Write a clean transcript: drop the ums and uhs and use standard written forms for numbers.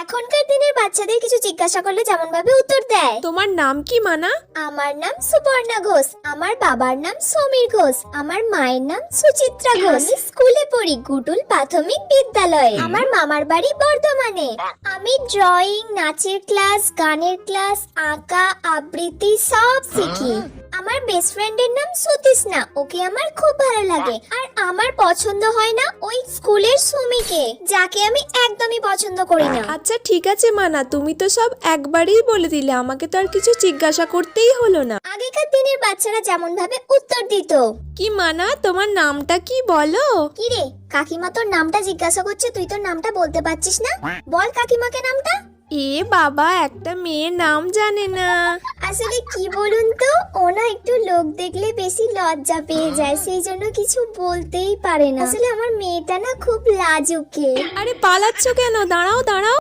এখনকার দিনের বাচ্চাদের কিছু জিজ্ঞাসা করলে যেমন ভাবে উত্তর দেয়। তোমার নাম কি মানা? আমার নাম সুপর্ণা ঘোষ, আমার বাবার নাম সমীর ঘোষ, আমার মায়ের নাম সুচিত্রা ঘোষ। আমি স্কুলে পড়ি গুডুল প্রাথমিক বিদ্যালয়ে। আমার মামার বাড়ি বর্ধমানে। আমি ড্রয়িং, নাচের ক্লাস, গানের ক্লাস, আঁকা, আবৃত্তি সব শিখি। আমার বেস্ট ফ্রেন্ডের নাম সুতিষ্ণা, ওকে আমার খুব ভালো লাগে। আর আমার পছন্দ হয় না ওই স্কুলের সুমিকে, যাকে আমি একদমই পছন্দ করি না। আচ্ছা ঠিক আছে মানা, তুমি তো সব একবারেই বলে দিলে, আমাকে তো আর কিছু জিজ্ঞাসা করতেই হলো না। আগেকার দিনের বাচ্চারা যেমন ভাবে উত্তর দিত। কি মানা, তোমার নামটা কি বলো? কি রে, কাকিমা তোর নামটা জিজ্ঞাসা করছে, তুই তোর নামটা বলতে পারছিস না? বল কাকিমাকে নামটা। এ বাবা, একটা মেয়ের নাম জানে না। আসলে কি বলুন তো, ও না একটু লোক দেখলে বেশি লজ্জা পেয়ে যায়, সেই জন্য কিছু বলতেই পারে না। আসলে আমার মেয়েটা না খুব লাজুকে। আরে পালাচ্ছ কেন? দাঁড়াও দাঁড়াও।